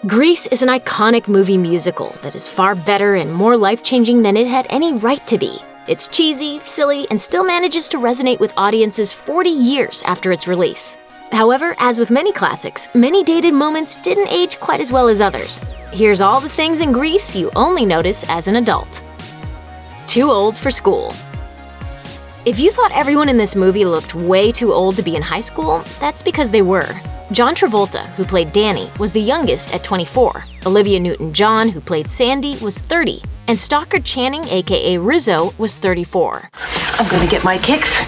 Grease is an iconic movie musical that is far better and more life-changing than it had any right to be. It's cheesy, silly, and still manages to resonate with audiences 40 years after its release. However, as with many classics, many dated moments didn't age quite as well as others. Here's all the things in Grease you only notice as an adult. Too old for school. If you thought everyone in this movie looked way too old to be in high school, that's because they were. John Travolta, who played Danny, was the youngest at 24. Olivia Newton-John, who played Sandy, was 30. And Stockard Channing, aka Rizzo, was 34. I'm gonna get my kicks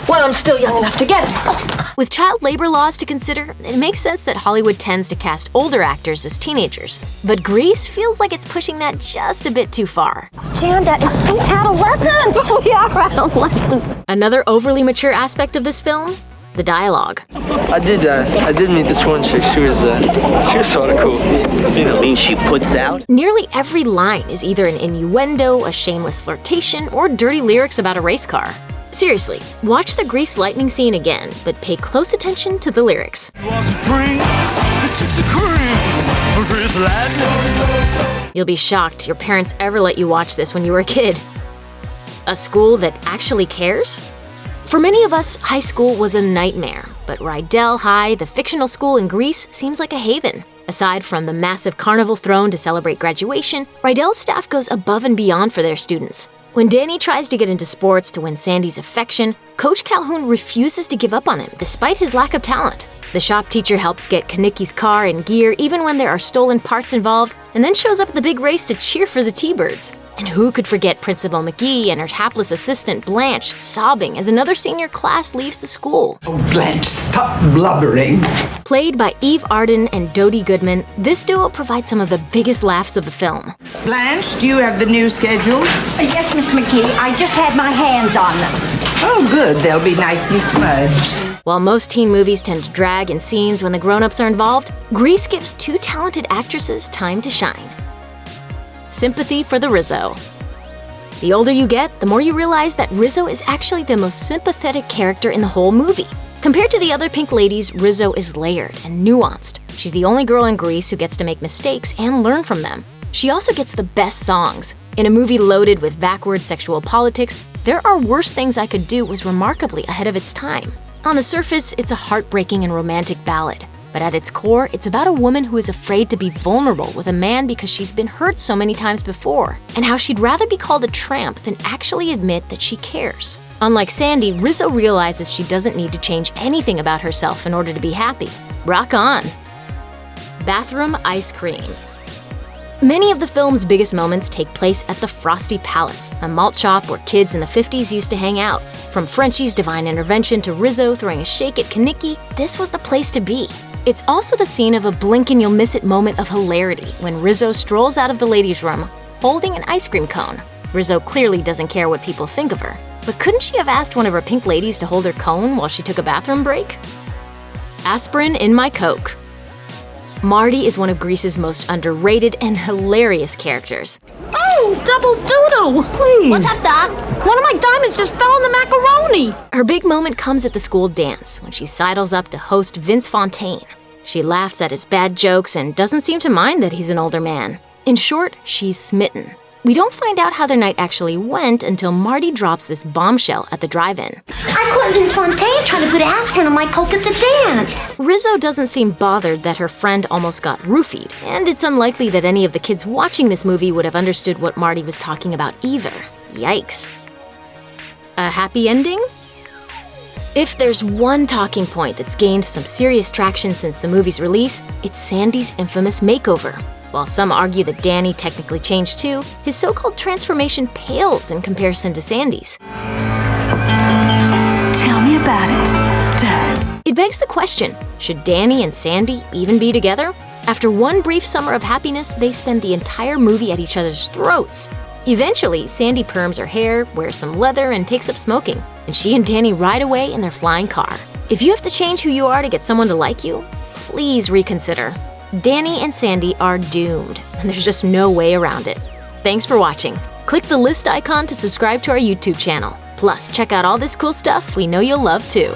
while I'm still young enough to get them. With child labor laws to consider, it makes sense that Hollywood tends to cast older actors as teenagers. But Grease feels like it's pushing that just a bit too far. Jan, that is so adolescent! We are adolescent. Another overly mature aspect of this film? The dialogue. I did meet this one chick. She was sort of cool. You know, mean she puts out? Nearly every line is either an innuendo, a shameless flirtation, or dirty lyrics about a race car. Seriously, watch the Grease lightning scene again, but pay close attention to the lyrics. You'll be shocked your parents ever let you watch this when you were a kid. A school that actually cares? For many of us, high school was a nightmare, but Rydell High, the fictional school in Greece, seems like a haven. Aside from the massive carnival thrown to celebrate graduation, Rydell's staff goes above and beyond for their students. When Danny tries to get into sports to win Sandy's affection, Coach Calhoun refuses to give up on him despite his lack of talent. The shop teacher helps get Kanicki's car in gear even when there are stolen parts involved, and then shows up at the big race to cheer for the T-Birds. And who could forget Principal McGee and her hapless assistant Blanche sobbing as another senior class leaves the school. Oh, Blanche, stop blubbering. Played by Eve Arden and Dodie Goodman, this duo provides some of the biggest laughs of the film. Blanche, do you have the new schedule? Yes, Miss McGee, I just had my hands on them. Oh, good. They'll be nice and smudged. While most teen movies tend to drag in scenes when the grown-ups are involved, Grease gives two talented actresses time to shine. Sympathy for the Rizzo. The older you get, the more you realize that Rizzo is actually the most sympathetic character in the whole movie. Compared to the other pink ladies, Rizzo is layered and nuanced. She's the only girl in Grease who gets to make mistakes and learn from them. She also gets the best songs. In a movie loaded with backward sexual politics, There Are Worse Things I Could Do was remarkably ahead of its time. On the surface, it's a heartbreaking and romantic ballad. But at its core, it's about a woman who is afraid to be vulnerable with a man because she's been hurt so many times before, and how she'd rather be called a tramp than actually admit that she cares. Unlike Sandy, Rizzo realizes she doesn't need to change anything about herself in order to be happy. Rock on! Bathroom ice cream. Many of the film's biggest moments take place at the Frosty Palace, a malt shop where kids in the 50s used to hang out. From Frenchie's divine intervention to Rizzo throwing a shake at Kanicki, this was the place to be. It's also the scene of a blink-and-you'll-miss-it moment of hilarity when Rizzo strolls out of the ladies' room holding an ice cream cone. Rizzo clearly doesn't care what people think of her, but couldn't she have asked one of her pink ladies to hold her cone while she took a bathroom break? Aspirin in my Coke. Marty is one of Grease's most underrated and hilarious characters. Oh, double doodle! Please. What's up, Doc? One of my diamonds just fell in the macaroni! Her big moment comes at the school dance when she sidles up to host Vince Fontaine. She laughs at his bad jokes and doesn't seem to mind that he's an older man. In short, she's smitten. We don't find out how their night actually went until Marty drops this bombshell at the drive-in. I caught Vince Fontaine trying to put aspirin on my Coke at the dance. Rizzo doesn't seem bothered that her friend almost got roofied, and it's unlikely that any of the kids watching this movie would have understood what Marty was talking about either. Yikes. A happy ending? If there's one talking point that's gained some serious traction since the movie's release, it's Sandy's infamous makeover. While some argue that Danny technically changed too, his so-called transformation pales in comparison to Sandy's. Tell me about it, stud. It begs the question, should Danny and Sandy even be together? After one brief summer of happiness, they spend the entire movie at each other's throats. Eventually, Sandy perms her hair, wears some leather, and takes up smoking, and she and Danny ride away in their flying car. If you have to change who you are to get someone to like you, please reconsider. Danny and Sandy are doomed, and there's just no way around it. Thanks for watching. Click the list icon to subscribe to our YouTube channel. Plus, check out all this cool stuff we know you'll love too.